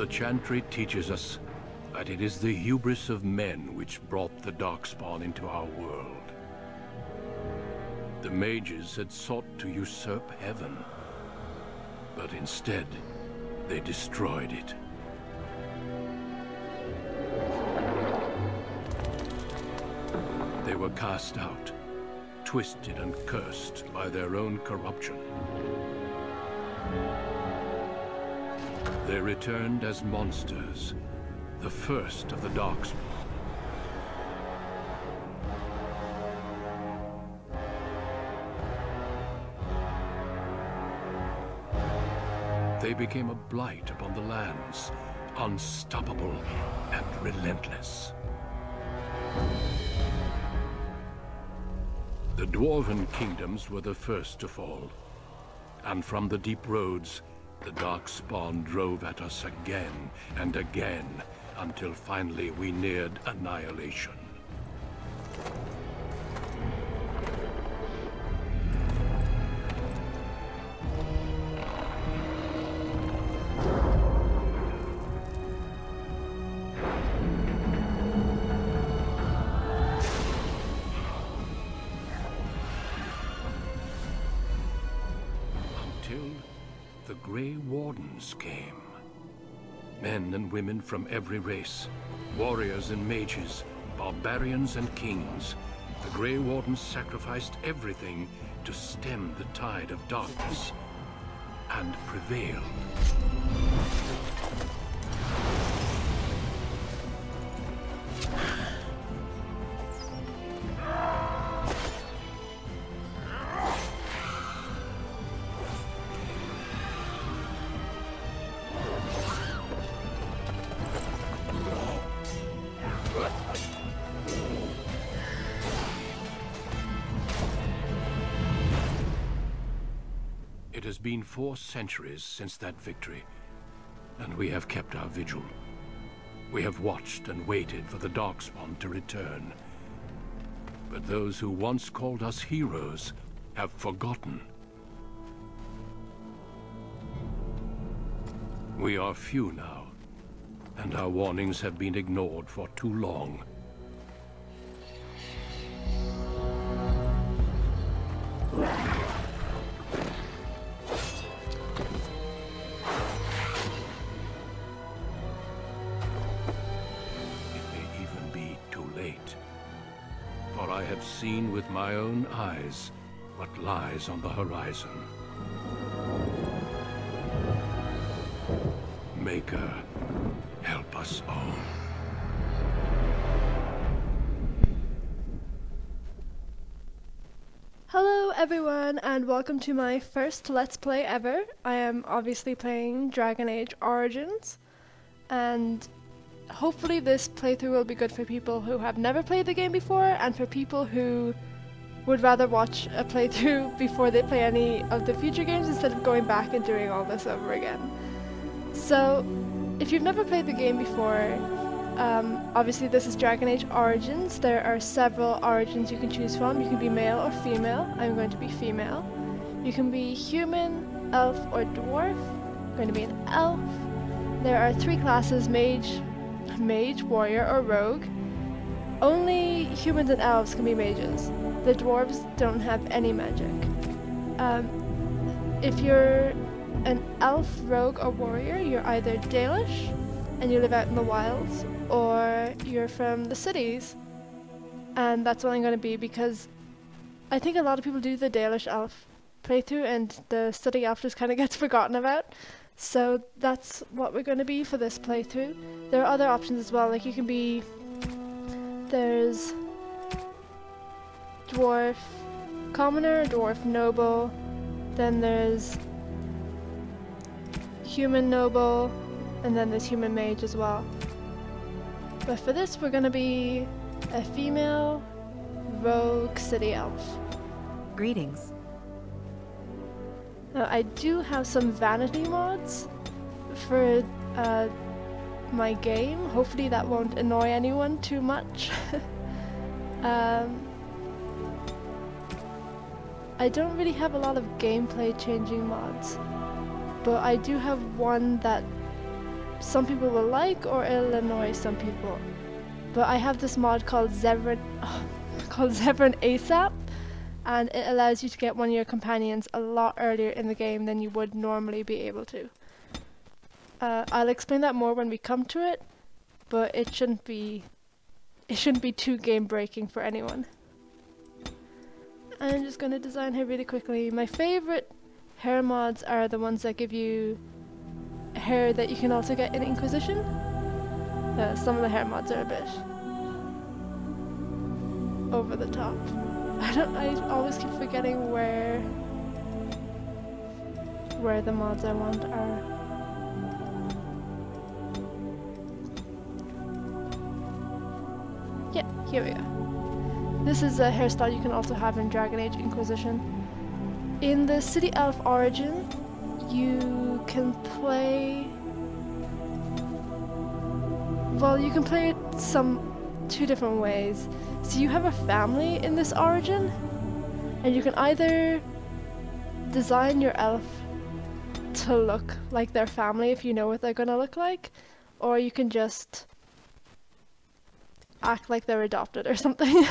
Chantry teaches us that it is the hubris of men which brought the Darkspawn into our world. The mages had sought to usurp heaven, but instead, they destroyed it. They were cast out, twisted and cursed by their own corruption. They returned as monsters, the first of the Darkspawn. They became a blight upon the lands, unstoppable and relentless. The Dwarven kingdoms were the first to fall, and from the deep roads, the Darkspawn drove at us again and again, until finally we neared annihilation. The Grey Wardens came. Men and women from every race, warriors and mages, barbarians and kings. The Grey Wardens sacrificed everything to stem the tide of darkness, and prevailed. It has been 4 centuries since that victory, and we have kept our vigil. We have watched and waited for the Darkspawn to return. But those who once called us heroes have forgotten. We are few now, and our warnings have been ignored for too long. For I have seen with my own eyes what lies on the horizon. Maker, help us all. Hello everyone, and welcome to my first Let's Play ever. I am obviously playing Dragon Age Origins, and hopefully this playthrough will be good for people who have never played the game before, and for people who would rather watch a playthrough before they play any of the future games instead of going back and doing all this over again. So, if you've never played the game before, obviously this is Dragon Age Origins. There are several origins you can choose from. You can be male or female. I'm going to be female. You can be human, elf, or dwarf. I'm going to be an elf. There are 3 classes: mage, warrior, or rogue. Only humans and elves can be mages. The dwarves don't have any magic. If you're an elf, rogue, or warrior, you're either Dalish and you live out in the wilds, or you're from the cities. And that's what I'm going to be, because I think a lot of people do the Dalish elf playthrough and the city elf just kind of gets forgotten about. So that's what we're going to be for this playthrough. There are other options as well, like you can be, there's dwarf commoner, dwarf noble, then there's human noble, and then there's human mage as well. But for this we're going to be a female rogue city elf. Greetings. Now, I do have some vanity mods for my game. Hopefully that won't annoy anyone too much. I don't really have a lot of gameplay changing mods, but I do have one that some people will like or it'll annoy some people. But I have this mod called Zevran ASAP, and it allows you to get one of your companions a lot earlier in the game than you would normally be able to. I'll explain that more when we come to it, but it shouldn't be too game breaking for anyone. I'm just gonna design her really quickly. My favorite hair mods are the ones that give you hair that you can also get in Inquisition. Some of the hair mods are a bit over the top. I always keep forgetting where the mods I want are. Yeah, here we go. This is a hairstyle you can also have in Dragon Age Inquisition. In the City Elf Origin, you can play... Well, you can play it two different ways. So you have a family in this origin, and you can either design your elf to look like their family if you know what they're gonna look like, or you can just act like they're adopted or something.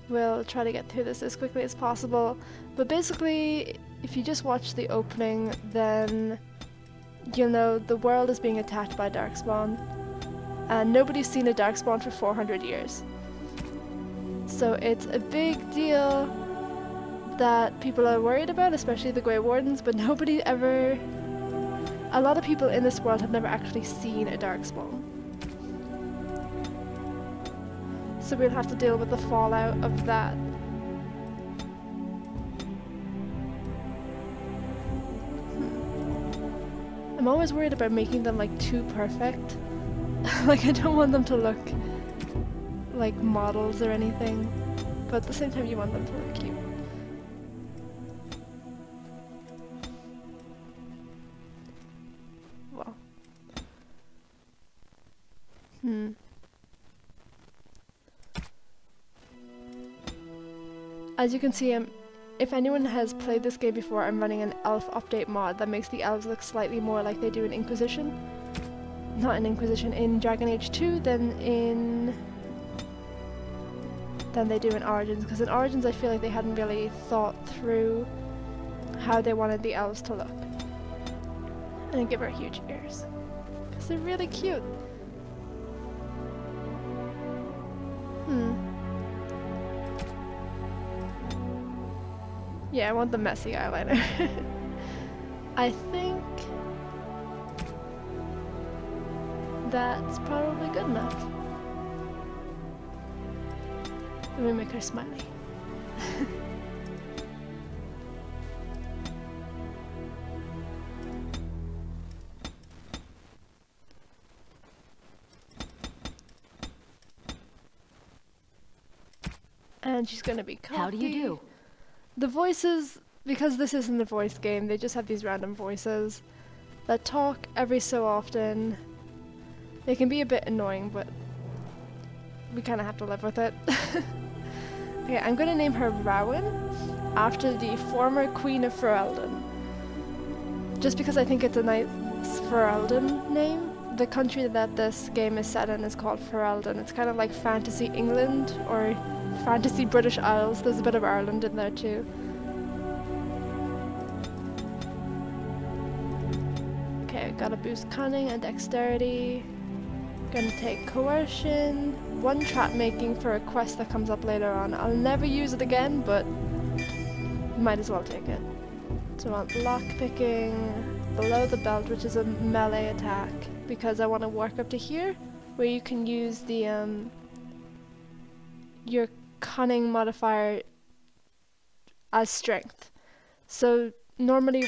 We'll try to get through this as quickly as possible, but basically if you just watch the opening, then you'll know the world is being attacked by Darkspawn, and nobody's seen a Darkspawn for 400 years. So it's a big deal that people are worried about, especially the Grey Wardens, but nobody ever... A lot of people in this world have never actually seen a Darkspawn. So we'll have to deal with the fallout of that. I'm always worried about making them like too perfect. Like I don't want them to look like models or anything, but at the same time you want them to look cute. Well. As you can see, if anyone has played this game before, I'm running an elf update mod that makes the elves look slightly more like they do in Inquisition. Not in Inquisition, in Dragon Age 2 than they do in Origins, because in Origins I feel like they hadn't really thought through how they wanted the elves to look. And give her huge ears, because they're really cute. Yeah, I want the messy eyeliner. I think that's probably good enough. Let me make her smiley. And she's gonna be cocky. How do you do? The voices, because this isn't a voice game, they just have these random voices that talk every so often. They can be a bit annoying, but we kind of have to live with it. Okay, I'm gonna name her Rowan after the former Queen of Ferelden. Just because I think it's a nice Ferelden name. The country that this game is set in is called Ferelden. It's kind of like fantasy England or fantasy British Isles. There's a bit of Ireland in there too. Okay, gotta boost cunning and dexterity. Gonna take coercion, one trap making for a quest that comes up later on. I'll never use it again, but might as well take it. So I want lockpicking, below the belt, which is a melee attack, because I want to work up to here, where you can use the your cunning modifier as strength. So normally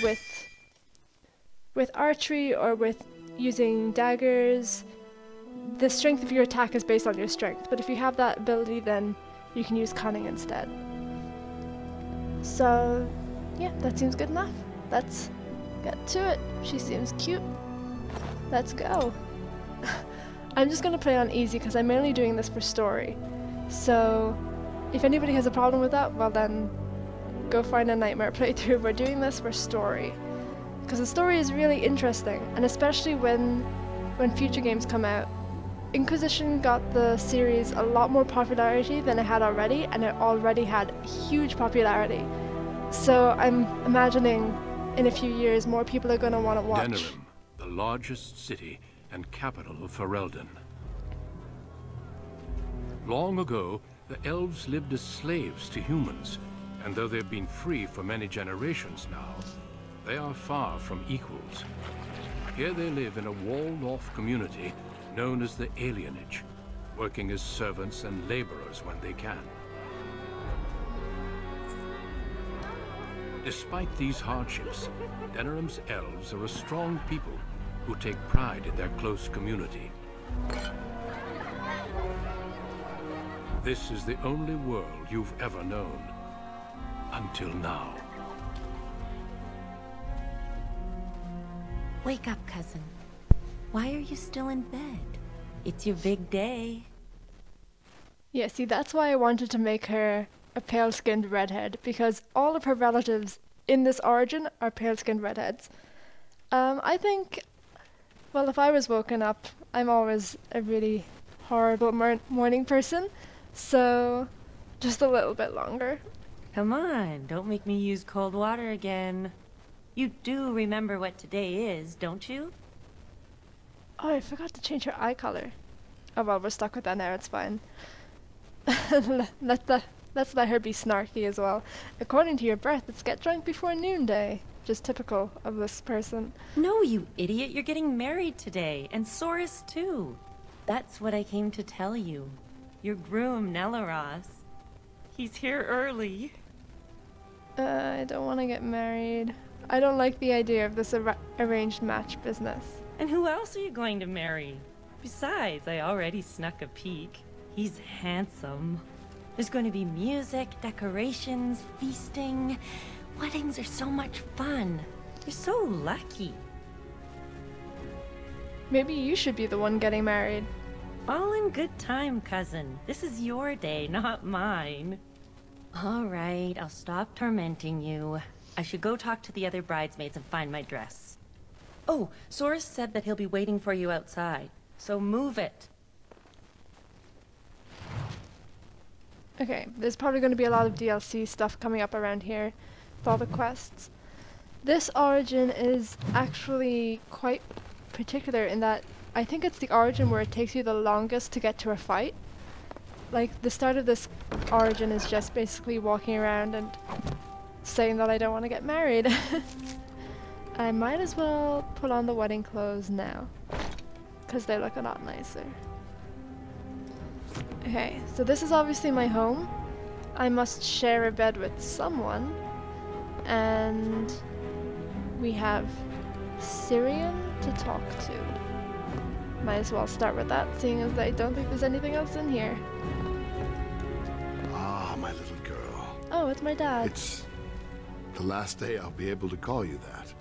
with archery or with using daggers, the strength of your attack is based on your strength, but if you have that ability, then you can use cunning instead. So yeah, that seems good enough. Let's get to it. She seems cute. Let's go. I'm just gonna play on easy because I'm mainly doing this for story. So if anybody has a problem with that, well then go find a nightmare playthrough. We're doing this for story because the story is really interesting, and especially when future games come out. Inquisition got the series a lot more popularity than it had already, and it already had huge popularity. So I'm imagining in a few years more people are going to want to watch. Denerim, the largest city and capital of Ferelden. Long ago, the elves lived as slaves to humans, and though they've been free for many generations now, they are far from equals. Here they live in a walled-off community known as the Alienage, working as servants and laborers when they can. Despite these hardships, Denerim's elves are a strong people who take pride in their close community. This is the only world you've ever known. Until now. Wake up, cousin. Why are you still in bed? It's your big day. Yeah, see, that's why I wanted to make her a pale-skinned redhead, because all of her relatives in this origin are pale-skinned redheads. I think, well, if I was woken up, I'm always a really horrible morning person, so just a little bit longer. Come on, don't make me use cold water again. You do remember what today is, don't you? Oh, I forgot to change her eye color. Oh well, we're stuck with that now, it's fine. Let's let her be snarky as well. According to your breath, it's get drunk before noonday. Just typical of this person. No, you idiot, you're getting married today, and Soris too. That's what I came to tell you. Your groom, Nelaros. He's here early. I don't want to get married. I don't like the idea of this arranged match business. And who else are you going to marry? Besides, I already snuck a peek. He's handsome. There's going to be music, decorations, feasting. Weddings are so much fun. You're so lucky. Maybe you should be the one getting married. All in good time, cousin. This is your day, not mine. All right, I'll stop tormenting you. I should go talk to the other bridesmaids and find my dress. Oh, Soris said that he'll be waiting for you outside, so move it. Okay, there's probably going to be a lot of DLC stuff coming up around here with all the quests. This origin is actually quite particular in that I think it's the origin where it takes you the longest to get to a fight. Like, the start of this origin is just basically walking around and saying that I don't want to get married. I might as well put on the wedding clothes now, because they look a lot nicer. Okay, so this is obviously my home. I must share a bed with someone, and we have Syrian to talk to. Might as well start with that, seeing as I don't think there's anything else in here. Ah, my little girl. Oh, it's my dad. It's the last day I'll be able to call you that.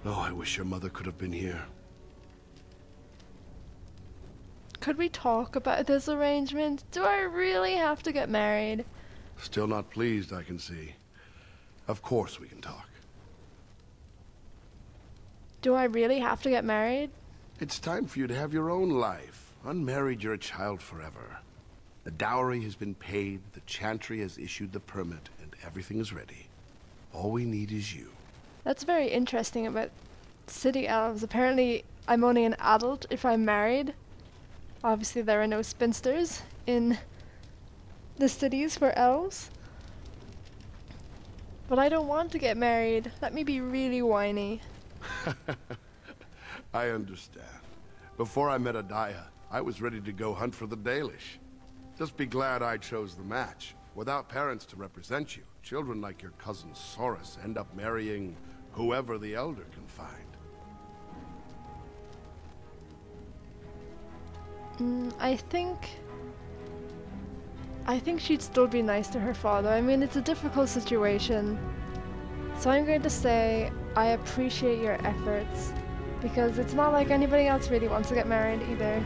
Oh, I wish your mother could have been here. Could we talk about this arrangement? Do I really have to get married? Still not pleased, I can see. Of course we can talk. Do I really have to get married? It's time for you to have your own life. Unmarried, you're a child forever. The dowry has been paid, the Chantry has issued the permit, and everything is ready. All we need is you. That's very interesting about city elves. Apparently, I'm only an adult if I'm married. Obviously, there are no spinsters in the cities for elves. But I don't want to get married. Let me be really whiny. I understand. Before I met Adaya, I was ready to go hunt for the Dalish. Just be glad I chose the match. Without parents to represent you, children like your cousin Soris end up marrying whoever the Elder can find. I think she'd still be nice to her father. I mean, it's a difficult situation. So I'm going to say I appreciate your efforts, because it's not like anybody else really wants to get married either.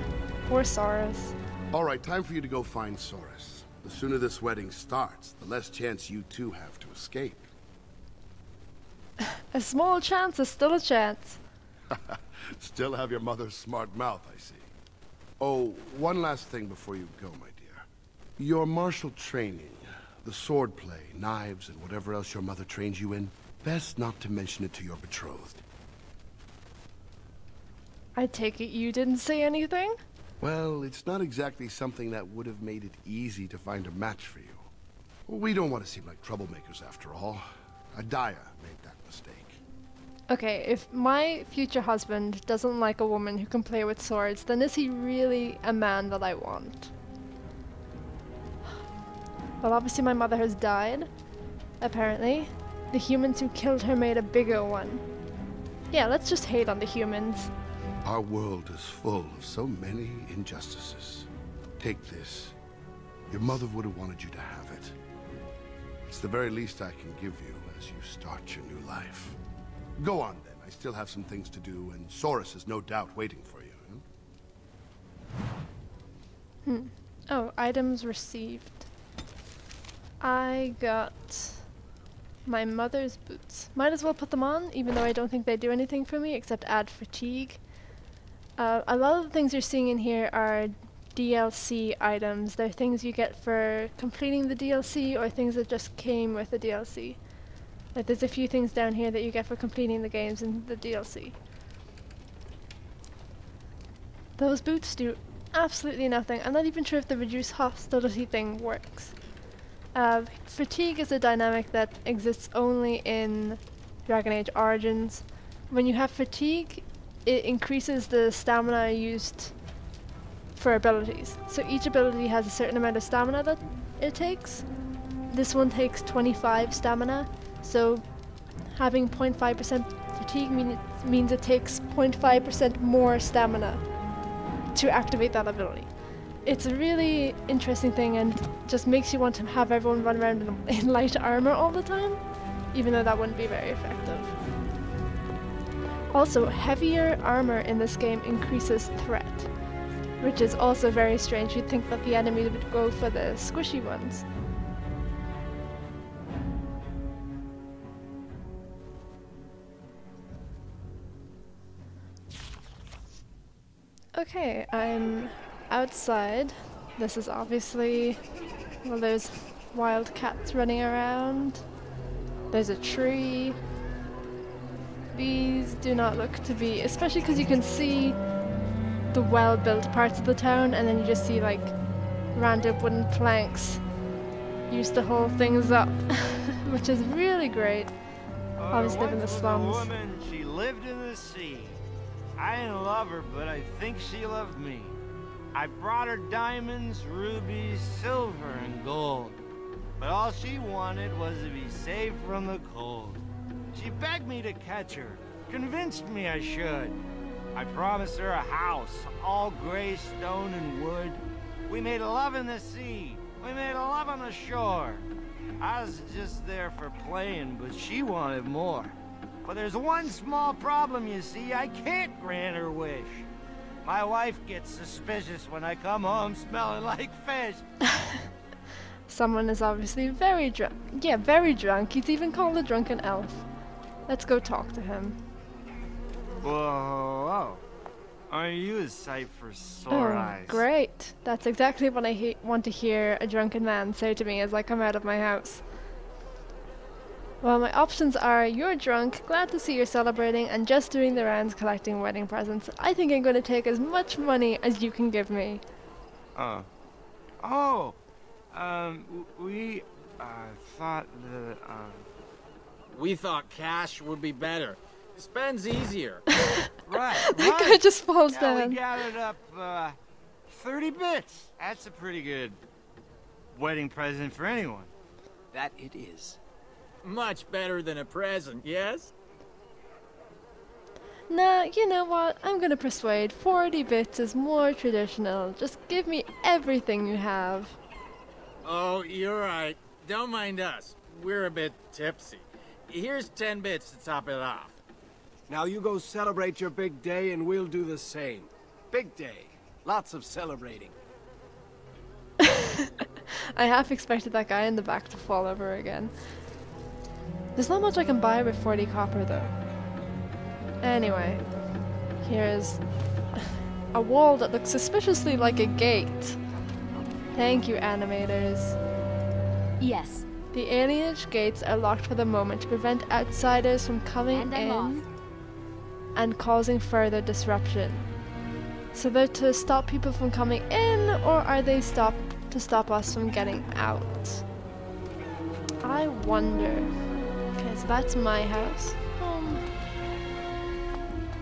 Or Soris. All right, time for you to go find Soris. The sooner this wedding starts, the less chance you two have to escape. A small chance is still a chance. Still have your mother's smart mouth, I see. Oh, one last thing before you go, my dear. Your martial training, the sword play, knives, and whatever else your mother trains you in, best not to mention it to your betrothed. I take it you didn't say anything? Well, it's not exactly something that would have made it easy to find a match for you. We don't want to seem like troublemakers after all. Adaya made that mistake. Okay, if my future husband doesn't like a woman who can play with swords, then is he really a man that I want? Well, obviously my mother has died. Apparently. The humans who killed her made a bigger one. Yeah, let's just hate on the humans. Our world is full of so many injustices. Take this. Your mother would have wanted you to have it. It's the very least I can give you as you start your new life. Go on then. I still have some things to do, and Soros is no doubt waiting for you. Oh, items received. I got my mother's boots. Might as well put them on, even though I don't think they do anything for me except add fatigue. A lot of the things you're seeing in here are DLC items. They're things you get for completing the DLC or things that just came with the DLC. Like there's a few things down here that you get for completing the games in the DLC. Those boots do absolutely nothing. I'm not even sure if the reduced hostility thing works. Fatigue is a dynamic that exists only in Dragon Age Origins. When you have fatigue, it increases the stamina used for abilities. So each ability has a certain amount of stamina that it takes. This one takes 25 stamina, so having 0.5% fatigue means it takes 0.5% more stamina to activate that ability. It's a really interesting thing and just makes you want to have everyone run around in light armor all the time, even though that wouldn't be very effective. Also, heavier armor in this game increases threat, which is also very strange. You'd think that the enemy would go for the squishy ones. Okay, I'm outside. This is obviously, well, there's wild cats running around. There's a tree. These do not look to be, especially because you can see the well-built parts of the town, and then you just see like random wooden planks used to hold things up, which is really great. Obviously live in the slums. A woman, she lived in the sea. I didn't love her, but I think she loved me. I brought her diamonds, rubies, silver, and gold. But all she wanted was to be safe from the cold. She begged me to catch her, convinced me I should. I promised her a house, all gray stone and wood. We made love in the sea. We made love on the shore. I was just there for playing, but she wanted more. But there's one small problem, you see. I can't grant her wish. My wife gets suspicious when I come home smelling like fish. Someone is obviously very drunk. Yeah, very drunk. He's even called a drunken elf. Let's go talk to him. Whoa. Aren't you a sight for sore eyes? Great. That's exactly what I want to hear a drunken man say to me as I come out of my house. Well, my options are you're drunk, glad to see you're celebrating, and just doing the rounds collecting wedding presents. I think I'm going to take as much money as you can give me. We thought that, We thought cash would be better. Spends easier. Right. That guy just falls Yeah, down. we gathered up, 30 bits. That's a pretty good wedding present for anyone. That it is. Much better than a present, yes? Nah, you know what? I'm going to persuade. 40 bits is more traditional. Just give me everything you have. Oh, you're right. Don't mind us. We're a bit tipsy. Here's 10 bits to top it off. Now you go celebrate your big day and we'll do the same. Big day. Lots of celebrating. I half expected that guy in the back to fall over again. There's not much I can buy with 40 copper though. Anyway, here's a wall that looks suspiciously like a gate. Thank you, animators. Yes. The alienage gates are locked for the moment to prevent outsiders from coming in and causing further disruption. So they're to stop people from coming in, or are they to stop us from getting out? I wonder. Okay, so that's my house.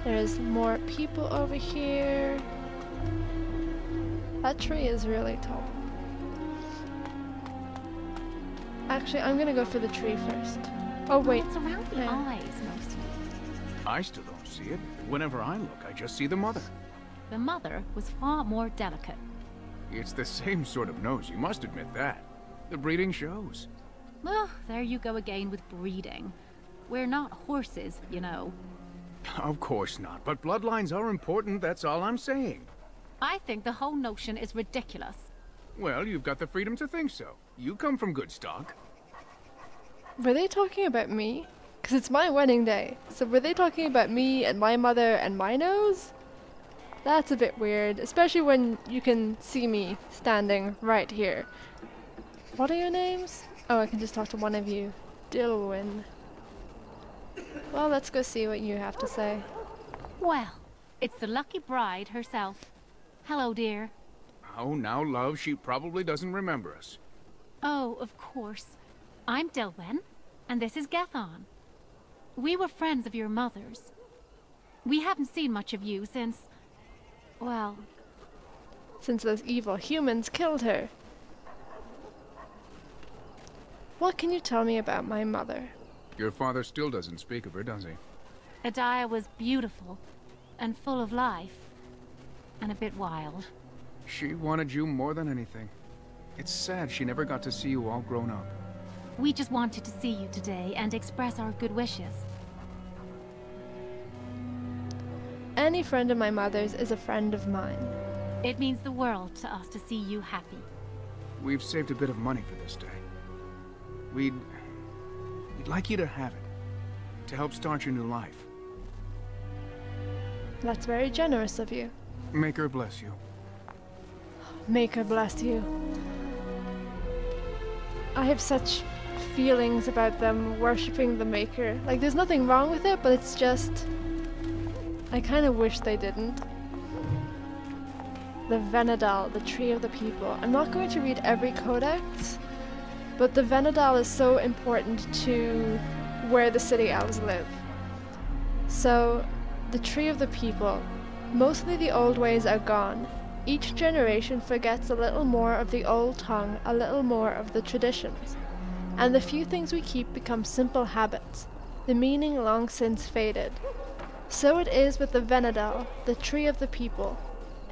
There's more people over here. That tree is really tall. Actually, I'm gonna go for the tree first. Oh wait. It's around the eyes mostly. I still don't see it. Whenever I look, I just see the mother. The mother was far more delicate. It's the same sort of nose, you must admit that. The breeding shows. Well, there you go again with breeding. We're not horses, you know. Of course not, but bloodlines are important, that's all I'm saying. I think the whole notion is ridiculous. Well, you've got the freedom to think so. You come from good stock. Were they talking about me? Because it's my wedding day. So were they talking about me and my mother and my nose? That's a bit weird, especially when you can see me standing right here. What are your names? Oh, I can just talk to one of you. Dilwyn. Well, let's go see what you have to say. Well, it's the lucky bride herself. Hello, dear. Oh, now, love, she probably doesn't remember us. Oh, of course. I'm Dilwyn, and this is Gethon. We were friends of your mother's. We haven't seen much of you since... well... since those evil humans killed her. What can you tell me about my mother? Your father still doesn't speak of her, does he? Adia was beautiful, and full of life, and a bit wild. She wanted you more than anything. It's sad she never got to see you all grown up. We just wanted to see you today and express our good wishes. Any friend of my mother's is a friend of mine. It means the world to us to see you happy. We've saved a bit of money for this day. We'd like you to have it, to help start your new life. That's very generous of you. Make her bless you. Make her bless you. I have such feelings about them worshipping the Maker. Like, there's nothing wrong with it, but it's just... I kind of wish they didn't. The Venedal, the Tree of the People. I'm not going to read every codex, but the Venedal is so important to where the city elves live. So, the Tree of the People. Mostly the old ways are gone. Each generation forgets a little more of the old tongue, a little more of the traditions. And the few things we keep become simple habits, the meaning long since faded. So it is with the Venedal, the Tree of the People.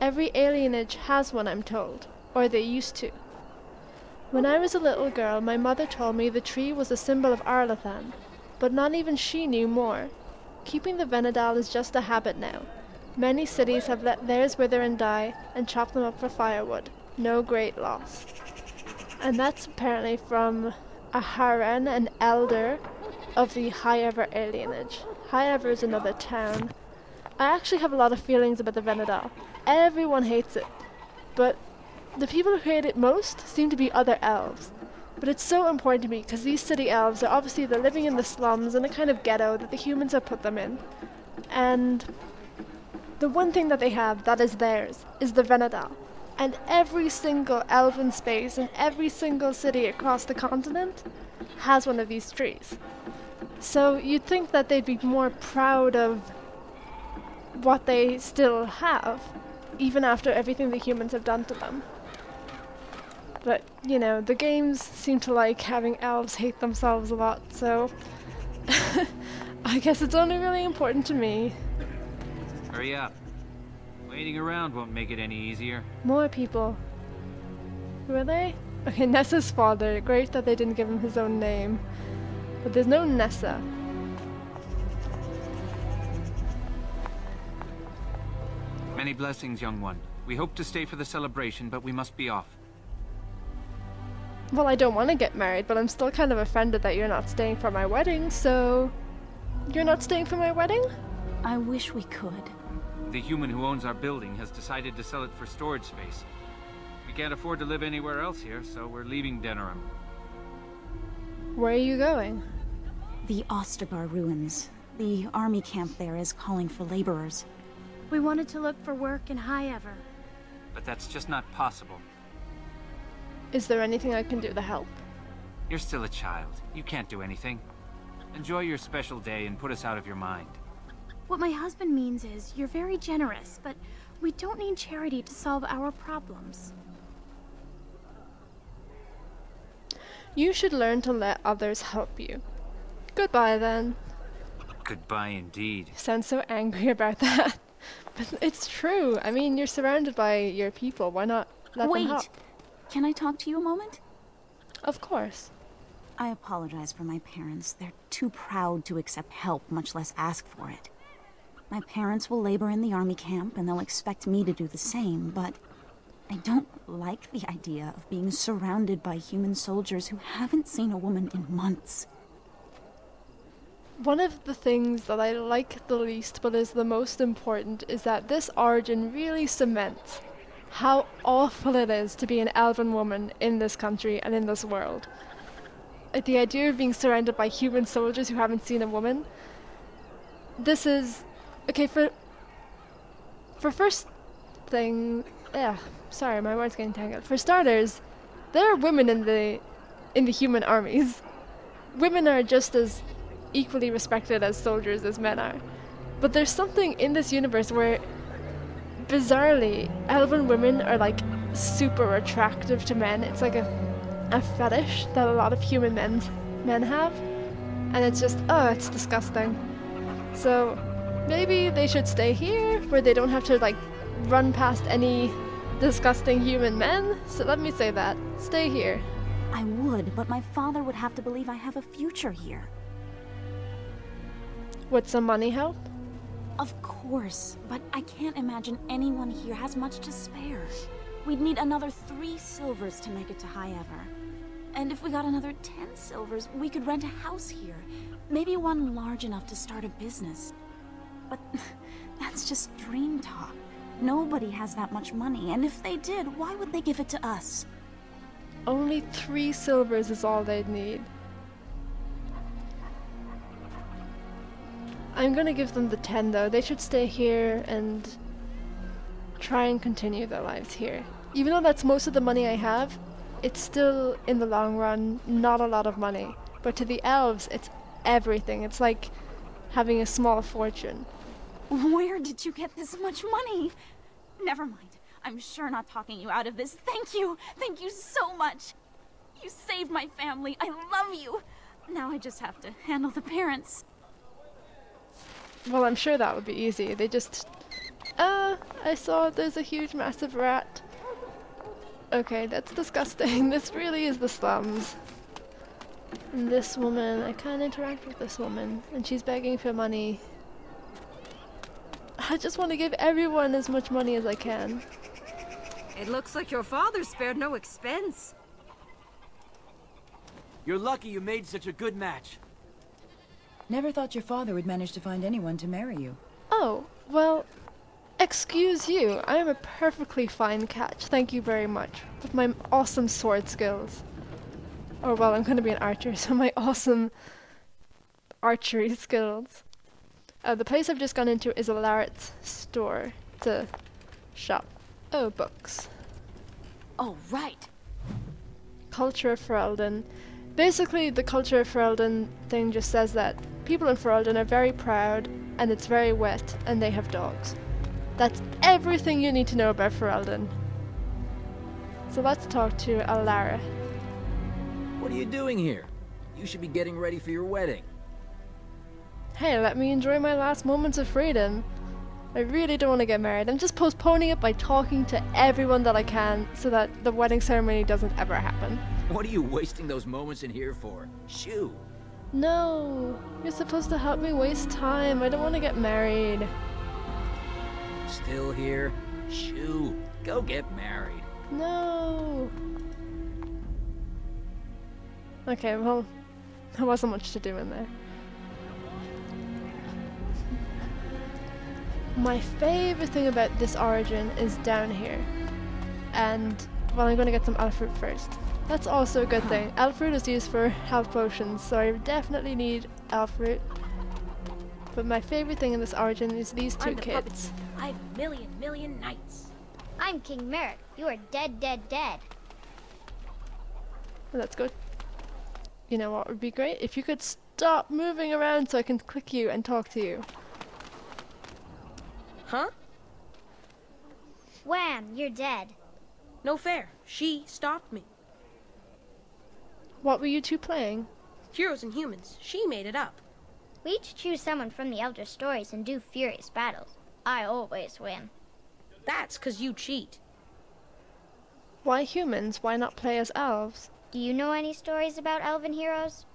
Every alienage has one, I'm told, or they used to. When I was a little girl, my mother told me the tree was a symbol of Arlathan, but not even she knew more. Keeping the Venedal is just a habit now. Many cities have let theirs wither and die, and chop them up for firewood. No great loss. And that's apparently from a Haren, an elder of the High-Ever alienage. High-Ever is another town. I actually have a lot of feelings about the Venedal. Everyone hates it, but the people who hate it most seem to be other elves. But it's so important to me because these city elves are obviously they're living in the slums in a kind of ghetto that the humans have put them in. And the one thing that they have that is theirs is the Venedal. And every single elven space in every single city across the continent has one of these trees. So you'd think that they'd be more proud of what they still have, even after everything the humans have done to them. But, you know, the games seem to like having elves hate themselves a lot, so I guess it's only really important to me. Hurry up. Waiting around won't make it any easier. More people. Who are they? Okay, Nessa's father. Great that they didn't give him his own name. But there's no Nessa. Many blessings, young one. We hope to stay for the celebration, but we must be off. Well, I don't want to get married, but I'm still kind of offended that you're not staying for my wedding, so... You're not staying for my wedding? I wish we could. The human who owns our building has decided to sell it for storage space. We can't afford to live anywhere else here, so we're leaving Denerim. Where are you going? The Ostergar ruins. The army camp there is calling for laborers. We wanted to look for work in High Ever. But that's just not possible. Is there anything I can do to help? You're still a child. You can't do anything. Enjoy your special day and put us out of your mind. What my husband means is, you're very generous, but we don't need charity to solve our problems. You should learn to let others help you. Goodbye, then. Goodbye indeed. You sound so angry about that. But it's true. I mean, you're surrounded by your people. Why not let them help? Wait! Can I talk to you a moment? Of course. I apologize for my parents. They're too proud to accept help, much less ask for it. My parents will labor in the army camp, and they'll expect me to do the same, but I don't like the idea of being surrounded by human soldiers who haven't seen a woman in months. One of the things that I like the least, but is the most important, is that this origin really cements how awful it is to be an elven woman in this country and in this world. Like, the idea of being surrounded by human soldiers who haven't seen a woman. This is... Okay, for first thing... Yeah, sorry, my words getting tangled. For starters, there are women in the human armies. Women are just as equally respected as soldiers as men are. But there's something in this universe where, bizarrely, elven women are like super attractive to men. It's like a fetish that a lot of human men have. And it's just, oh, it's disgusting. So maybe they should stay here where they don't have to like run past any disgusting human men. So let me say that. Stay here. I would, but my father would have to believe I have a future here. Would some money help? Of course, but I can't imagine anyone here has much to spare. We'd need another 3 silvers to make it to High Ever. And if we got another 10 silvers, we could rent a house here. Maybe one large enough to start a business. But that's just dream talk. Nobody has that much money, and if they did, why would they give it to us? Only 3 silvers is all they'd need. I'm gonna give them the 10 though. They should stay here and try and continue their lives here. Even though that's most of the money I have, it's still, in the long run, not a lot of money. But to the elves, it's everything. It's like having a small fortune. Where did you get this much money? Never mind. I'm sure not talking you out of this. Thank you. Thank you so much. You saved my family. I love you. Now I just have to handle the parents. Well, I'm sure that would be easy. They just... I saw there's a huge massive rat. Okay, that's disgusting. This really is the slums. And this woman, I can't interact with this woman. And she's begging for money. I just want to give everyone as much money as I can. It looks like your father spared no expense. You're lucky you made such a good match. Never thought your father would manage to find anyone to marry you. Oh, well, excuse you. I am a perfectly fine catch. Thank you very much. With my awesome sword skills. Or, well, I'm going to be an archer, so my awesome archery skills. The place I've just gone into is a Larrett's store. It's a shop. Oh, books. Oh, right. Culture of Ferelden. Basically, the culture of Ferelden thing just says that people in Ferelden are very proud, and it's very wet, and they have dogs. That's everything you need to know about Ferelden. So let's talk to Alara. What are you doing here? You should be getting ready for your wedding. Hey, let me enjoy my last moments of freedom. I really don't want to get married. I'm just postponing it by talking to everyone that I can so that the wedding ceremony doesn't ever happen. What are you wasting those moments in here for? Shoo! No, you're supposed to help me waste time. I don't want to get married. Still here? Shoo! Go get married. No. Okay, well, there wasn't much to do in there. My favorite thing about this origin is down here. And, well, I'm gonna get some elf fruit first. That's also a good thing. Elf fruit is used for health potions, so I definitely need elf fruit. But my favorite thing in this origin is these two kids. 5,000,000 knights. I'm King Merrick. You are dead, dead, dead. Well, that's good. You know what would be great? If you could stop moving around so I can click you and talk to you. Huh? Wham, you're dead. No fair. She stopped me. What were you two playing? Heroes and Humans. She made it up. We each choose someone from the Elder Stories and do furious battles. I always win. That's 'cause you cheat. Why humans? Why not play as elves? Do you know any stories about elven heroes?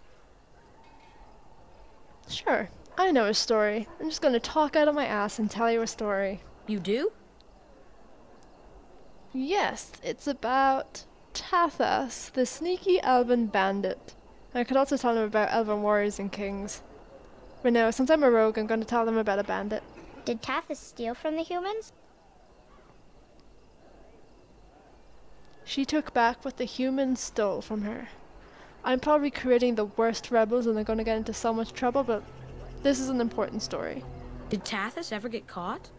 Sure, I know a story. I'm just gonna talk out of my ass and tell you a story. You do? Yes, it's about Tathas, the sneaky elven bandit. I could also tell them about elven warriors and kings. But no, since I'm a rogue, I'm gonna tell them about a bandit. Did Tathas steal from the humans? She took back what the humans stole from her. I'm probably creating the worst rebels and they're gonna get into so much trouble, but this is an important story. Did Tathas ever get caught?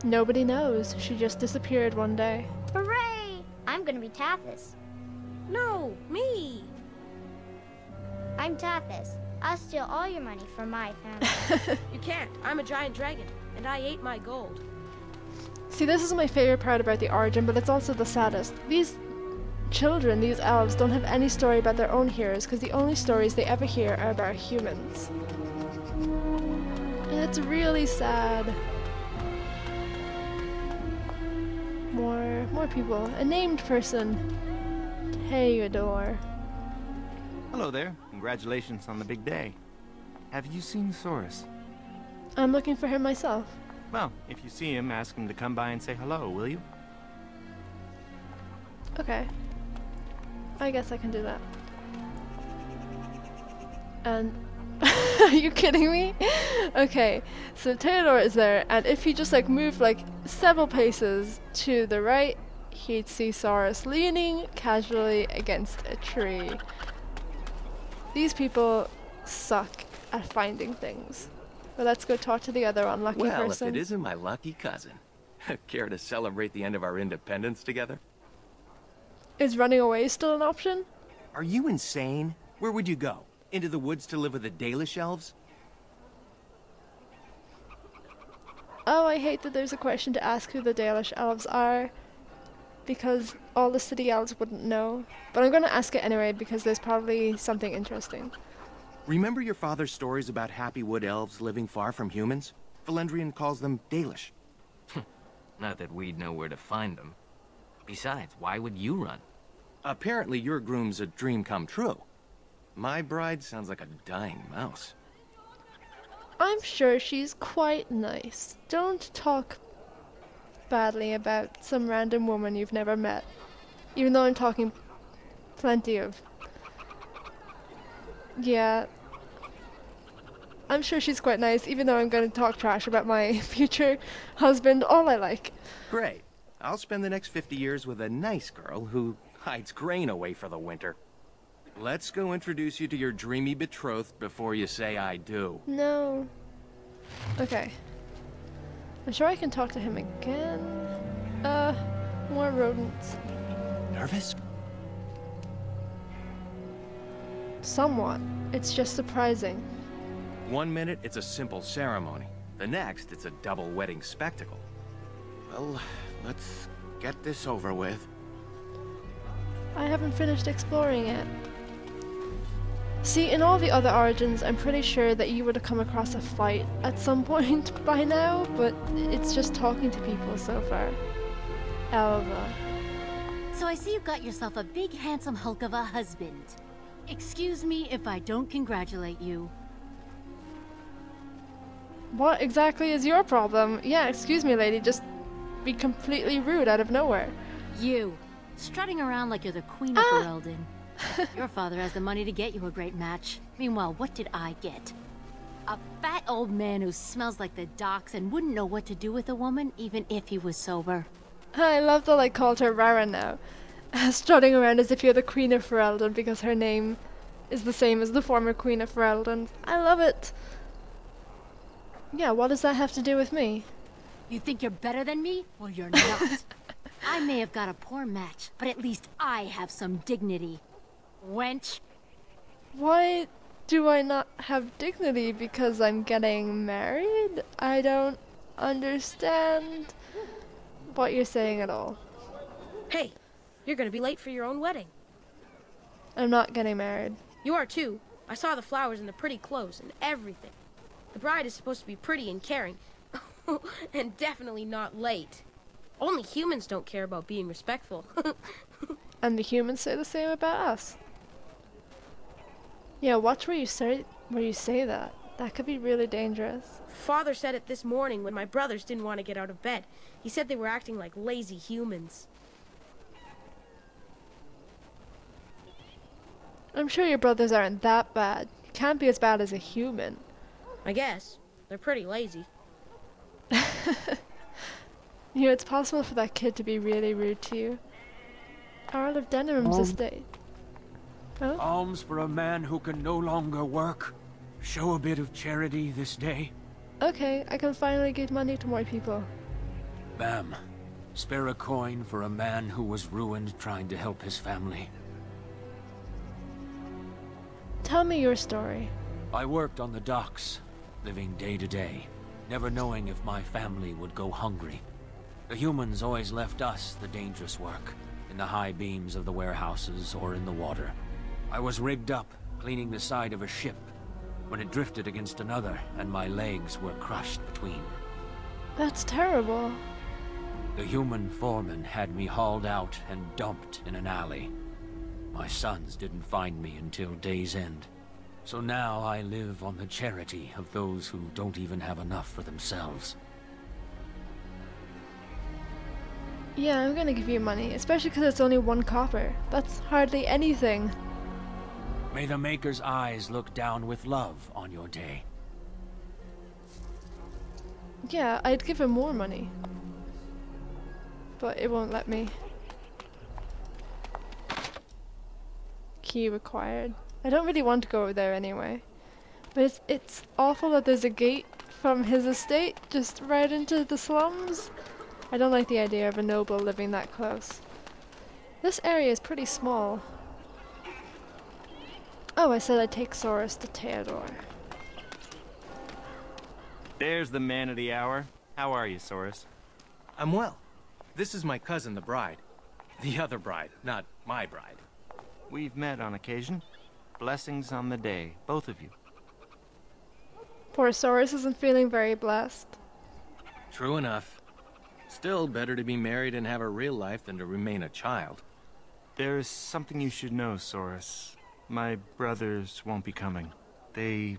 Nobody knows. She just disappeared one day. Hooray! I'm gonna be Tathas. No, me! I'm Tathas. I'll steal all your money from my family. You can't. I'm a giant dragon, and I ate my gold. See, this is my favorite part about the origin, but it's also the saddest. These children, these elves, don't have any story about their own heroes, because the only stories they ever hear are about humans. And it's really sad. More people. A named person. Theodore. Hello there. Congratulations on the big day. Have you seen Saurus? I'm looking for him myself. Well, if you see him, ask him to come by and say hello, will you? Okay. I guess I can do that. And... Are you kidding me? Okay, so Theodore is there, and if he just like moved like several paces to the right, he'd see Saurus leaning casually against a tree. These people suck at finding things. But let's go talk to the other unlucky person. Well, if it isn't my lucky cousin. Care to celebrate the end of our independence together? Is running away still an option? Are you insane? Where would you go? Into the woods to live with the Dalish elves? Oh, I hate that there's a question to ask who the Dalish elves are, because all the city elves wouldn't know. But I'm gonna ask it anyway, because there's probably something interesting. Remember your father's stories about happy wood elves living far from humans? Valendrian calls them Dalish. Not that we'd know where to find them. Besides, why would you run? Apparently your groom's a dream come true. My bride sounds like a dying mouse. I'm sure she's quite nice. Don't talk badly about some random woman you've never met. Even though I'm talking plenty of... Yeah. I'm sure she's quite nice, even though I'm going to talk trash about my future husband, all I like. Great. I'll spend the next 50 years with a nice girl who hides grain away for the winter. Let's go introduce you to your dreamy betrothed before you say I do. No. Okay. I'm sure I can talk to him again. More rodents. Nervous? Somewhat. It's just surprising. 1 minute, it's a simple ceremony. The next, it's a double wedding spectacle. Well, let's get this over with. I haven't finished exploring it. See, in all the other origins, I'm pretty sure that you would have come across a fight at some point by now, but it's just talking to people so far. Elva. So I see you've got yourself a big, handsome hulk of a husband. Excuse me if I don't congratulate you. What exactly is your problem? Yeah, excuse me, lady, just be completely rude out of nowhere. You, strutting around like you're the queen of Ferelden. Your father has the money to get you a great match. Meanwhile, what did I get? A fat old man who smells like the docks and wouldn't know what to do with a woman, even if he was sober. I love that I called her Rara now. Strutting around as if you're the queen of Ferelden because her name is the same as the former queen of Ferelden. I love it. Yeah, what does that have to do with me? You think you're better than me? Well, you're not. I may have got a poor match, but at least I have some dignity. Wench. Why do I not have dignity? Because I'm getting married? I don't understand what you're saying at all. Hey, you're gonna be late for your own wedding. I'm not getting married. You are too. I saw the flowers and the pretty clothes and everything. The bride is supposed to be pretty and caring. And definitely not late. Only humans don't care about being respectful. And the humans say the same about us. Yeah, watch where you say that. That could be really dangerous. Father said it this morning when my brothers didn't want to get out of bed. He said they were acting like lazy humans. I'm sure your brothers aren't that bad. You can't be as bad as a human. I guess. They're pretty lazy. You know, it's possible for that kid to be really rude to you. Earl of Denham's estate. Oh? Alms for a man who can no longer work. Show a bit of charity this day. Okay, I can finally give money to more people. Bam. Spare a coin for a man who was ruined trying to help his family. Tell me your story. I worked on the docks, living day to day, never knowing if my family would go hungry. The humans always left us the dangerous work, in the high beams of the warehouses or in the water. I was rigged up, cleaning the side of a ship, when it drifted against another and my legs were crushed between. That's terrible. The human foreman had me hauled out and dumped in an alley. My sons didn't find me until day's end. So now I live on the charity of those who don't even have enough for themselves. Yeah, I'm gonna give you money, especially because it's only 1 copper. That's hardly anything. May the Maker's eyes look down with love on your day. Yeah, I'd give him more money. But it won't let me. Key required. I don't really want to go over there anyway. But it's awful that there's a gate from his estate just right into the slums. I don't like the idea of a noble living that close. This area is pretty small. Oh, I said I'd take Soros to Theodore. There's the man of the hour. How are you, Soros? I'm well. This is my cousin, the bride. The other bride, not my bride. We've met on occasion. Blessings on the day, both of you. Poor Soros isn't feeling very blessed. True enough. Still better to be married and have a real life than to remain a child. There's something you should know, Soros. My brothers won't be coming. They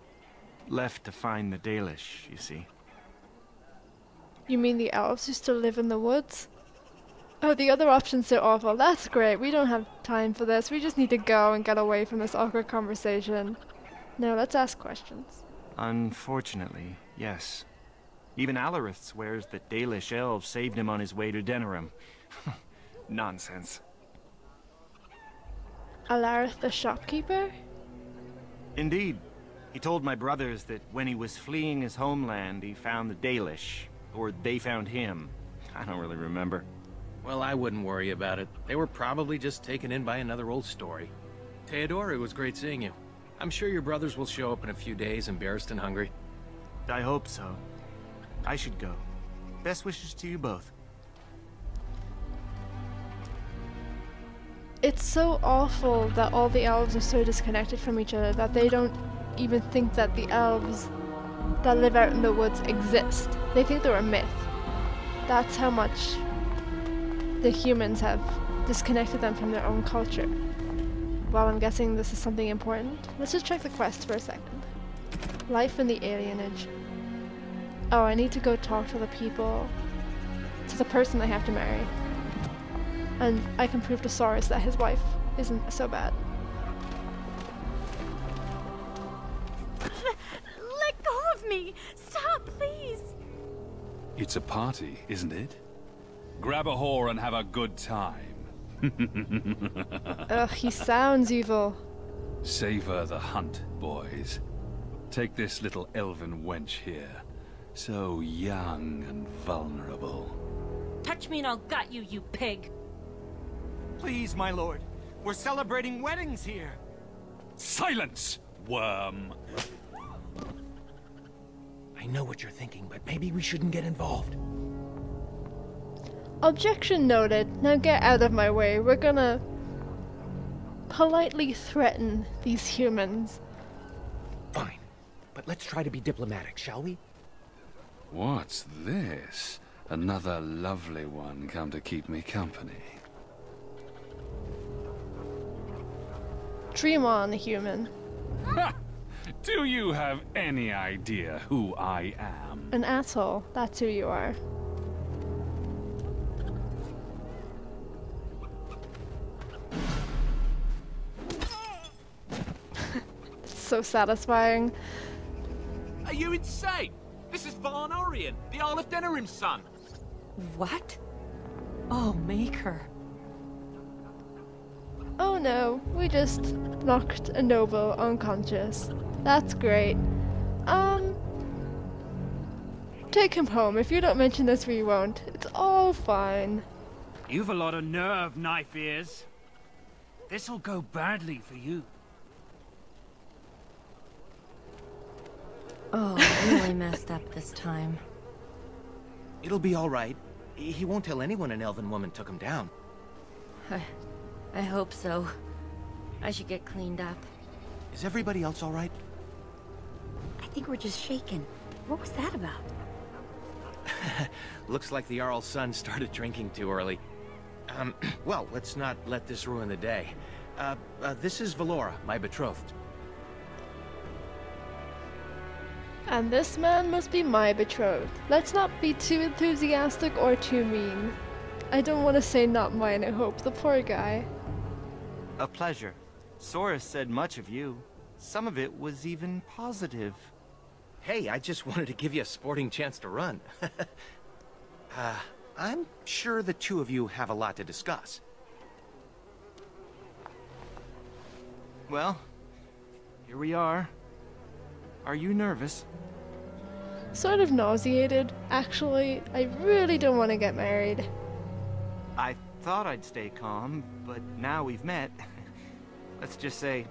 left to find the Dalish, you see. You mean the elves who still live in the woods? Oh, the other option's so awful. That's great. We don't have time for this. We just need to go and get away from this awkward conversation. No, let's ask questions. Unfortunately, yes. Even Alarith swears that Dalish elves saved him on his way to Denerim. Nonsense. Alarith the shopkeeper? Indeed. He told my brothers that when he was fleeing his homeland, he found the Dalish. Or they found him. I don't really remember. Well, I wouldn't worry about it. They were probably just taken in by another old story. Theodore, it was great seeing you. I'm sure your brothers will show up in a few days, embarrassed and hungry. I hope so. I should go. Best wishes to you both. It's so awful that all the elves are so disconnected from each other that they don't even think that the elves that live out in the woods exist. They think they're a myth. That's how much the humans have disconnected them from their own culture. Well, I'm guessing this is something important. Let's just check the quest for a second. Life in the alienage. Oh, I need to go talk to the people, to the person I have to marry. And I can prove to Saurus that his wife isn't so bad. Let go of me! Stop, please! It's a party, isn't it? Grab a whore and have a good time. Ugh, he sounds evil. Savor the hunt, boys. Take this little elven wench here. So young and vulnerable. Touch me and I'll gut you, you pig! Please, my lord. We're celebrating weddings here. Silence, worm! I know what you're thinking, but maybe we shouldn't get involved. Objection noted. Now get out of my way. We're gonna politely threaten these humans. Fine, but let's try to be diplomatic, shall we? What's this? Another lovely one come to keep me company. Dream on, human. Ha! Do you have any idea who I am? An asshole. That's who you are. It's so satisfying. Are you insane? This is Varn Orien, the Earl of Denerim's son. What? Oh, Maker. Oh no, we just knocked a noble unconscious. That's great. Take him home. If you don't mention this, we won't. It's all fine. You've a lot of nerve, knife ears. This'll go badly for you. Oh, really messed up this time. It'll be all right. He won't tell anyone an elven woman took him down. I hope so. I should get cleaned up. Is everybody else all right? I think we're just shaken. What was that about? Looks like the Jarl's son started drinking too early. Well, let's not let this ruin the day. This is Valora, my betrothed. And this man must be my betrothed. Let's not be too enthusiastic or too mean. I don't want to say not mine, I hope. The poor guy. A pleasure. Saurus said much of you. Some of it was even positive. Hey, I just wanted to give you a sporting chance to run. I'm sure the two of you have a lot to discuss. Well, here we are. Are you nervous? Sort of nauseated. Actually, I really don't want to get married. I thought I'd stay calm, but now we've met. Let's just say,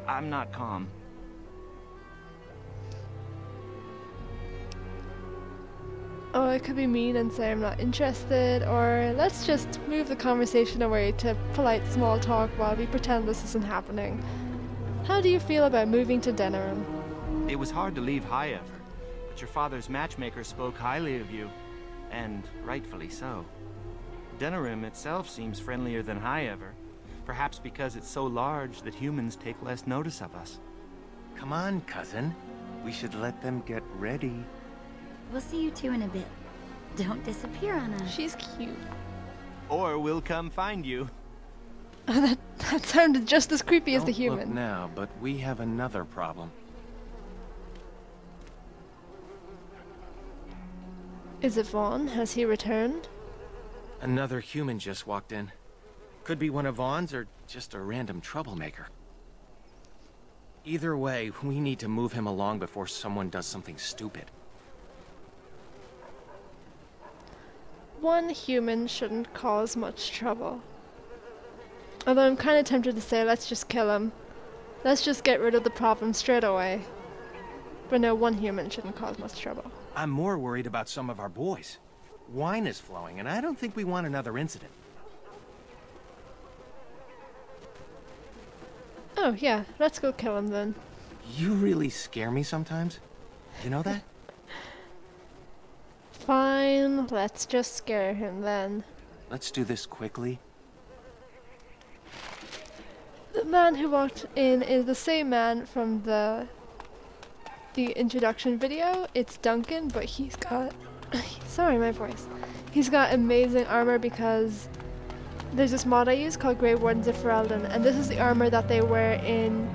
I'm not calm. Oh, I could be mean and say I'm not interested, or let's just move the conversation away to polite small talk while we pretend this isn't happening. How do you feel about moving to Denerim? It was hard to leave Highever, but your father's matchmaker spoke highly of you, and rightfully so. Denerim itself seems friendlier than Highever, perhaps because it's so large that humans take less notice of us. Come on, cousin. We should let them get ready. We'll see you two in a bit. Don't disappear on us. She's cute. Or we'll come find you. that sounded just as creepy as the Don't look human. now, but we have another problem. Is it Vaughn? Has he returned? Another human just walked in. Could be one of Vaughn's or just a random troublemaker. Either way, we need to move him along before someone does something stupid. One human shouldn't cause much trouble. Although I'm kind of tempted to say let's just kill him. Let's just get rid of the problem straight away. But no, one human shouldn't cause much trouble. I'm more worried about some of our boys. Wine is flowing, and I don't think we want another incident. Oh yeah, let's go kill him then. You really scare me sometimes. You know that? Fine, let's just scare him then. Let's do this quickly. The man who walked in is the same man from the introduction video. It's Duncan, but he's got sorry, my voice. He's got amazing armor because There's this mod I use called Grey Wardens of Ferelden, and this is the armor that they wear in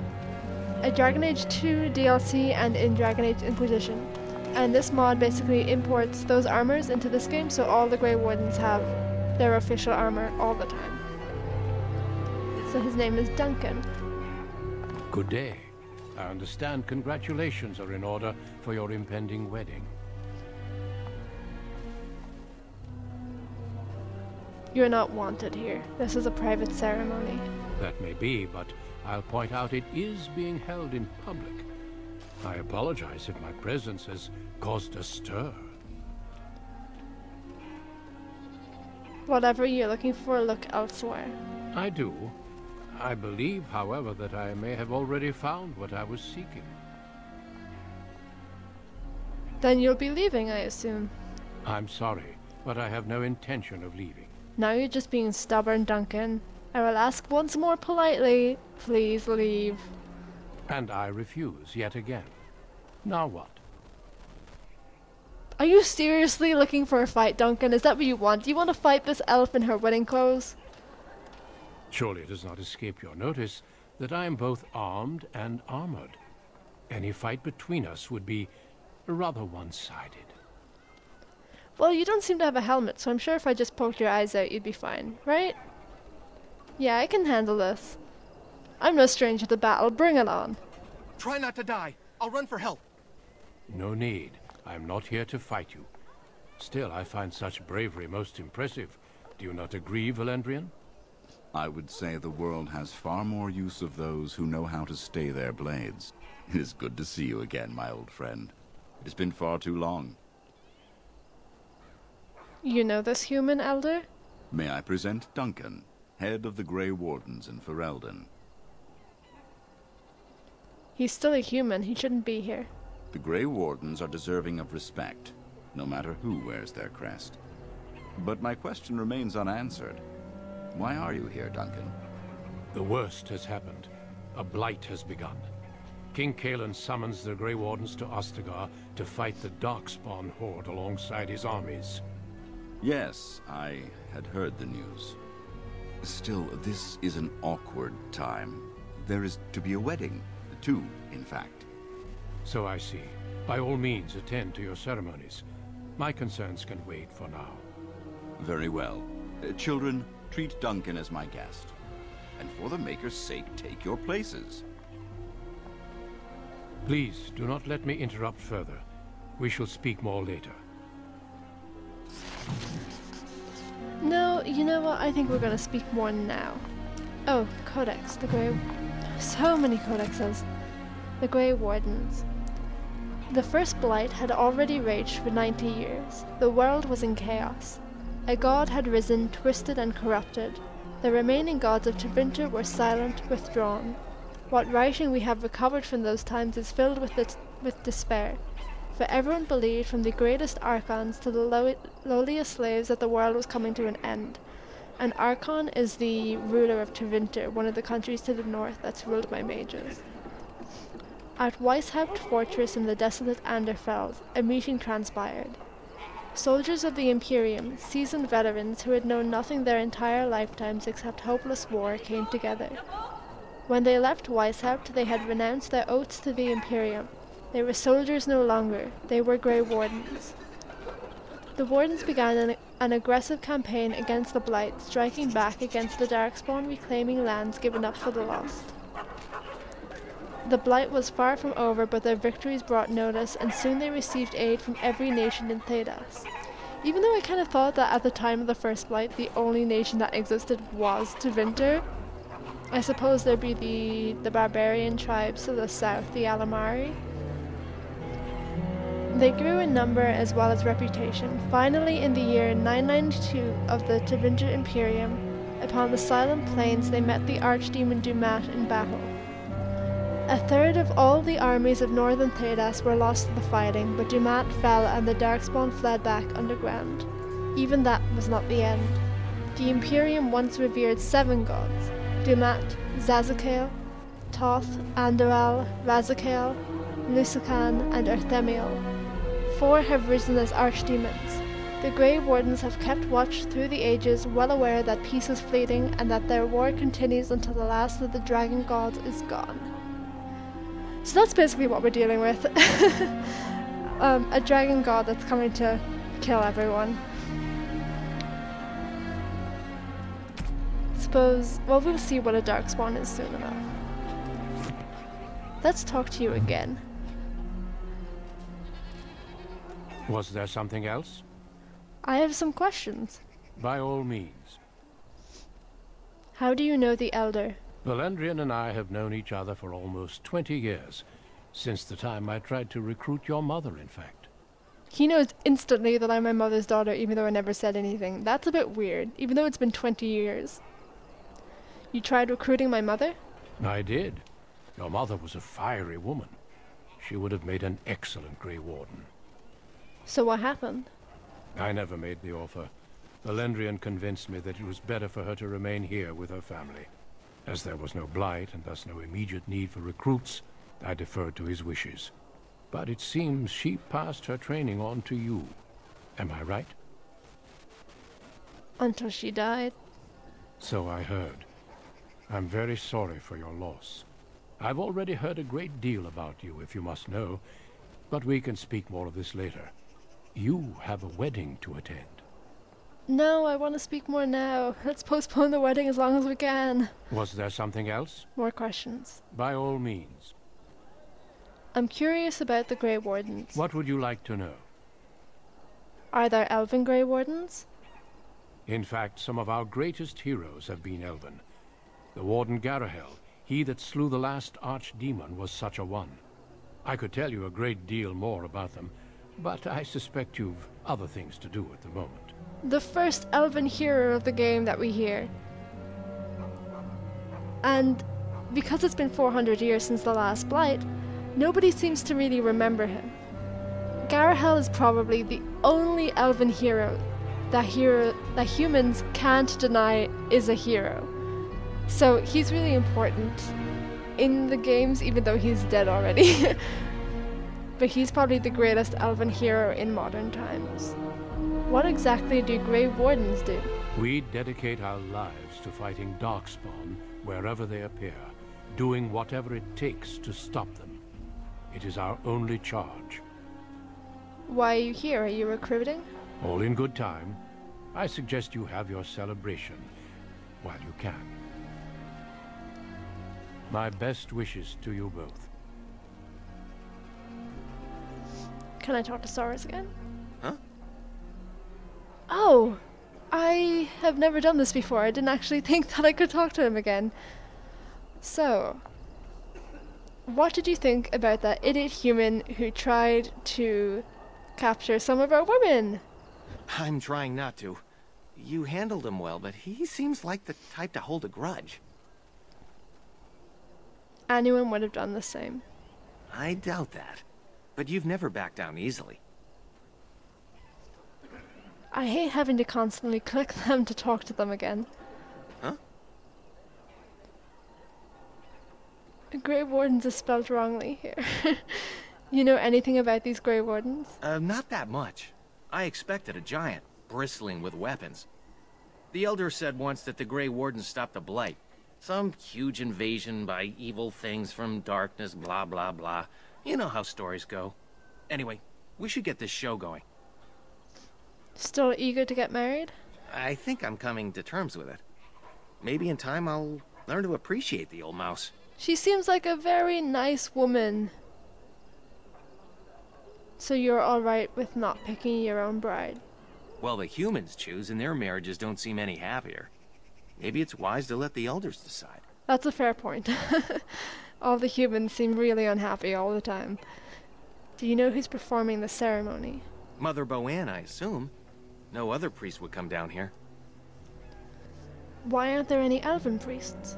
a Dragon Age 2 DLC and in Dragon Age Inquisition. And this mod basically imports those armors into this game, so all the Grey Wardens have their official armor all the time. So his name is Duncan. Good day. I understand congratulations are in order for your impending wedding. You're not wanted here. This is a private ceremony. That may be, but I'll point out it is being held in public. I apologize if my presence has caused a stir. Whatever you're looking for, look elsewhere. I do. I believe, however, that I may have already found what I was seeking. Then you'll be leaving, I assume. I'm sorry, but I have no intention of leaving. Now you're just being stubborn, Duncan. I will ask once more politely, please leave. And I refuse yet again. Now what? Are you seriously looking for a fight, Duncan? Is that what you want? Do you want to fight this elf in her wedding clothes? Surely it does not escape your notice that I am both armed and armored. Any fight between us would be rather one-sided. Well, you don't seem to have a helmet, so I'm sure if I just poked your eyes out, you'd be fine, right? Yeah, I can handle this. I'm no stranger to battle. Bring it on. Try not to die. I'll run for help. No need. I am not here to fight you. Still, I find such bravery most impressive. Do you not agree, Valendrian? I would say the world has far more use of those who know how to stay their blades. It is good to see you again, my old friend. It has been far too long. You know this human, Elder? May I present Duncan, head of the Grey Wardens in Ferelden. He's still a human. He shouldn't be here. The Grey Wardens are deserving of respect, no matter who wears their crest. But my question remains unanswered. Why are you here, Duncan? The worst has happened. A blight has begun. King Cailan summons the Grey Wardens to Ostagar to fight the Darkspawn horde alongside his armies. Yes, I had heard the news. Still, this is an awkward time. There is to be a wedding. Two, in fact. So I see. By all means, attend to your ceremonies. My concerns can wait for now. Very well. Children, treat Duncan as my guest. And for the Maker's sake, take your places. Please, do not let me interrupt further. We shall speak more later. No, you know what? I think we're gonna speak more now. Oh, Codex, the Grey... So many codexes. The Grey Wardens. The first blight had already raged for 90 years. The world was in chaos. A god had risen, twisted and corrupted. The remaining gods of Tevinter were silent, withdrawn. What writing we have recovered from those times is filled with despair. For everyone believed, from the greatest archons to the lowliest slaves, that the world was coming to an end. An archon is the ruler of Tevinter, one of the countries to the north that's ruled by mages. At Weishaupt Fortress in the desolate Anderfeld, a meeting transpired. Soldiers of the Imperium, seasoned veterans who had known nothing their entire lifetimes except hopeless war, came together. When they left Weishaupt, they had renounced their oaths to the Imperium. They were soldiers no longer, they were Grey Wardens. The Wardens began an aggressive campaign against the Blight, striking back against the Darkspawn, reclaiming lands given up for the lost. The Blight was far from over, but their victories brought notice, and soon they received aid from every nation in Thedas. Even though I kind of thought that at the time of the first Blight, the only nation that existed was Tevinter, I suppose there'd be the barbarian tribes to the south, the Alamari. They grew in number as well as reputation. Finally, in the year 992 of the Tevinter Imperium, upon the Silent Plains they met the archdemon Dumat in battle. A third of all the armies of northern Thedas were lost to the fighting, but Dumat fell and the Darkspawn fled back underground. Even that was not the end. The Imperium once revered 7 gods: Dumat, Zazukael, Toth, Andoral, Razakael, Lusakan, and Arthemiel. 4 have risen as archdemons. The Grey Wardens have kept watch through the ages, well aware that peace is fleeting and that their war continues until the last of the dragon gods is gone. So that's basically what we're dealing with. A dragon god that's coming to kill everyone. Suppose, well, we'll see what a darkspawn is soon enough. Let's talk to you again. Was there something else? I have some questions. By all means. How do you know the Elder? Valendrian and I have known each other for almost 20 years. Since the time I tried to recruit your mother, in fact. He knows instantly that I'm my mother's daughter, even though I never said anything. That's a bit weird, even though it's been 20 years. You tried recruiting my mother? I did. Your mother was a fiery woman. She would have made an excellent Grey Warden. So what happened? I never made the offer. Valendrian convinced me that it was better for her to remain here with her family. As there was no blight and thus no immediate need for recruits, I deferred to his wishes. But it seems she passed her training on to you. Am I right? Until she died. So I heard. I'm very sorry for your loss. I've already heard a great deal about you, if you must know, but we can speak more of this later. You have a wedding to attend. No, I want to speak more now. Let's postpone the wedding as long as we can. Was there something else? More questions. By all means. I'm curious about the Grey Wardens. What would you like to know? Are there elven Grey Wardens? In fact, some of our greatest heroes have been elven. The Warden Garahel, he that slew the last archdemon, was such a one. I could tell you a great deal more about them, but I suspect you've other things to do at the moment. The first elven hero of the game that we hear. And because it's been 400 years since the last Blight, nobody seems to really remember him. Garahel is probably the only elven hero that humans can't deny is a hero. So he's really important in the games, even though he's dead already. But he's probably the greatest elven hero in modern times. What exactly do Grey Wardens do? We dedicate our lives to fighting Darkspawn wherever they appear, doing whatever it takes to stop them. It is our only charge. Why are you here? Are you recruiting? All in good time. I suggest you have your celebration while you can. My best wishes to you both. Can I talk to Soros again? Huh? Oh! I have never done this before. I didn't actually think that I could talk to him again. So, what did you think about that idiot human who tried to capture some of our women? I'm trying not to. You handled him well, but he seems like the type to hold a grudge. Anyone would have done the same. I doubt that. But you've never backed down easily. I hate having to constantly click them to talk to them again. Huh? Grey Wardens is spelled wrongly here. You know anything about these Grey Wardens? Not that much. I expected a giant, bristling with weapons. The Elder said once that the Grey Wardens stopped a blight. Some huge invasion by evil things from darkness, blah blah blah. You know how stories go. Anyway, we should get this show going. Still eager to get married? I think I'm coming to terms with it. Maybe in time I'll learn to appreciate the old mouse. She seems like a very nice woman. So you're alright with not picking your own bride? Well, the humans choose and their marriages don't seem any happier. Maybe it's wise to let the elders decide. That's a fair point. All the humans seem really unhappy all the time. Do you know who's performing the ceremony? Mother Boanne, I assume. No other priest would come down here. Why aren't there any elven priests?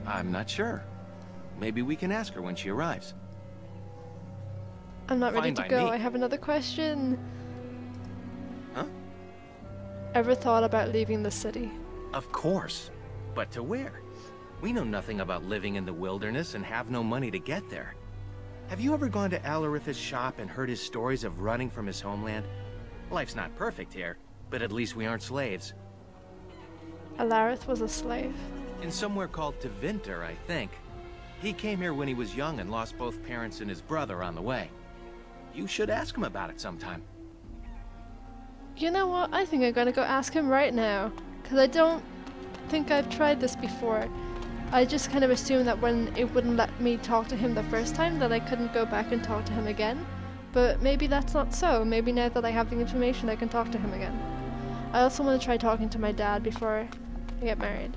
I'm not sure. Maybe we can ask her when she arrives. I'm not ready Fine to by go. me. I have another question. Huh? Ever thought about leaving the city? Of course. But to where? We know nothing about living in the wilderness and have no money to get there. Have you ever gone to Alarith's shop and heard his stories of running from his homeland? Life's not perfect here, But at least we aren't slaves. Alarith was a slave. In somewhere called Tevinter, I think. He came here when he was young and lost both parents and his brother on the way. You should ask him about it sometime. You know what? I think I'm gonna go ask him right now. Because I don't think I've tried this before. I just kind of assumed that when it wouldn't let me talk to him the first time, that I couldn't go back and talk to him again. But maybe that's not so. Maybe now that I have the information, I can talk to him again. I also want to try talking to my dad before I get married.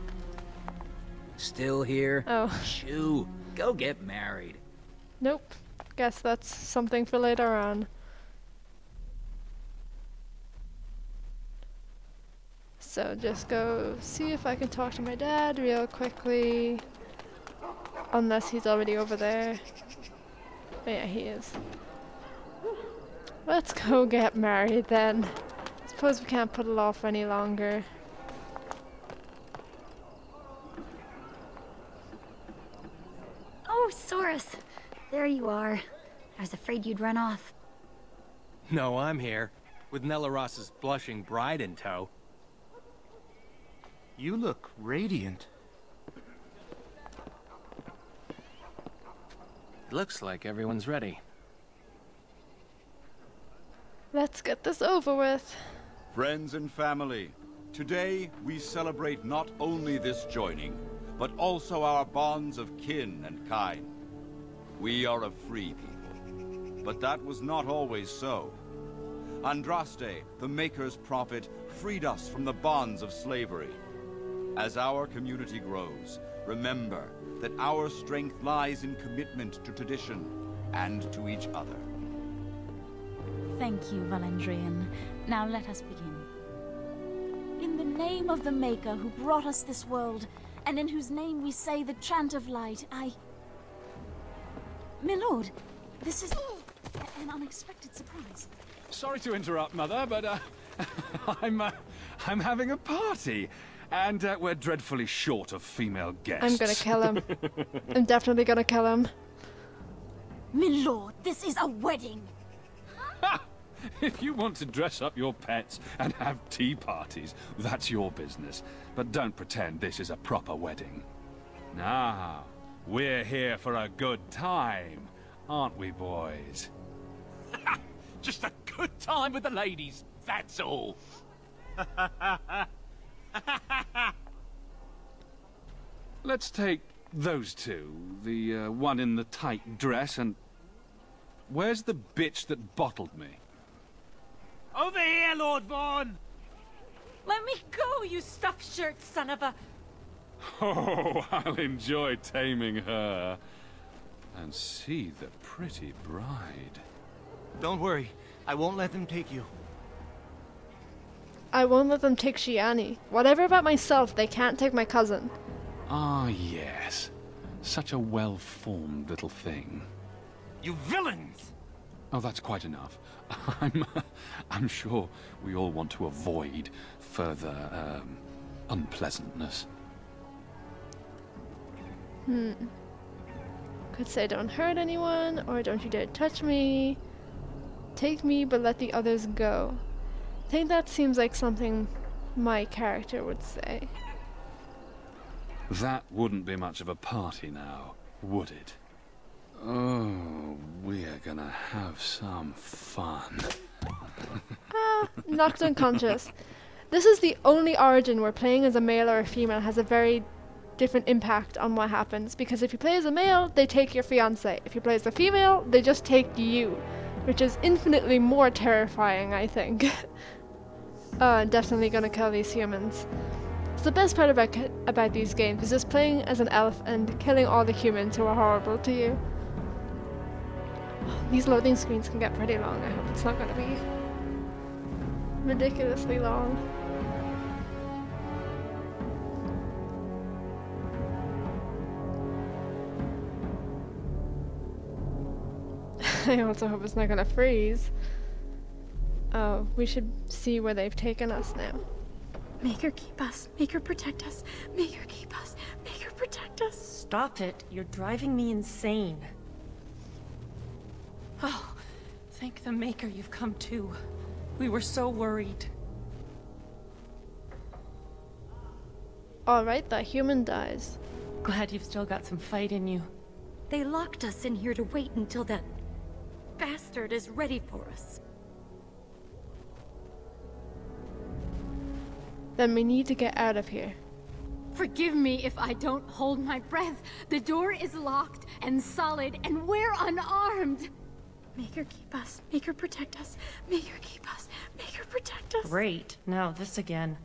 Still here? Oh. Shoo, go get married. Nope. Guess that's something for later on. So just go see if I can talk to my dad real quickly. Unless he's already over there. Oh yeah, he is. Let's go get married then. Suppose we can't put it off any longer. Oh, Saurus. There you are. I was afraid you'd run off. No, I'm here. With Nelaross's blushing bride in tow. You look radiant. Looks like everyone's ready. Let's get this over with. Friends and family, today we celebrate not only this joining, but also our bonds of kin and kind. We are a free people, but that was not always so. Andraste, the Maker's prophet, freed us from the bonds of slavery. As our community grows, remember that our strength lies in commitment to tradition and to each other. Thank you, Valendrian. Now let us begin. In the name of the Maker who brought us this world, and in whose name we say the chant of light, My lord, this is an unexpected surprise. Sorry to interrupt, Mother, but I'm having a party, and we're dreadfully short of female guests. I'm gonna kill him. I'm definitely gonna kill him. My lord, this is a wedding. If you want to dress up your pets and have tea parties, that's your business. But don't pretend this is a proper wedding. Now, we're here for a good time, aren't we, boys? Just a good time with the ladies, that's all. Let's take those two. The one in the tight dress and... Where's the bitch that bottled me? Over here, Lord Vaughn! Let me go, you stuffed shirt son of a... Oh, I'll enjoy taming her. And see the pretty bride. Don't worry, I won't let them take you. I won't let them take Shiani. Whatever about myself, they can't take my cousin. Ah, yes. Such a well-formed little thing. You villains! Oh, that's quite enough. I'm sure we all want to avoid further, unpleasantness. Could say don't hurt anyone, or don't you dare touch me. Take me, but let the others go. I think that seems like something my character would say. That wouldn't be much of a party now, would it? Oh, we're gonna have some fun. Knocked unconscious. This is the only origin where playing as a male or a female has a very different impact on what happens. Because if you play as a male, they take your fiancé. If you play as a female, they just take you. Which is infinitely more terrifying, I think. I'm definitely gonna kill these humans. So the best part about these games is just playing as an elf and killing all the humans who are horrible to you. These loading screens can get pretty long. I hope it's not gonna be ridiculously long. I also hope it's not gonna freeze. Oh, we should see where they've taken us now. Make her keep us. Make her protect us. Make her keep us. Make her protect us. Stop it. You're driving me insane. Oh, thank the Maker you've come too. We were so worried. Alright, that human dies. Glad you've still got some fight in you. They locked us in here to wait until that bastard is ready for us. Then we need to get out of here. Forgive me if I don't hold my breath. The door is locked and solid, and we're unarmed. Make her keep us. Make her protect us. Make her keep us. Make her protect us. Great. Now this again.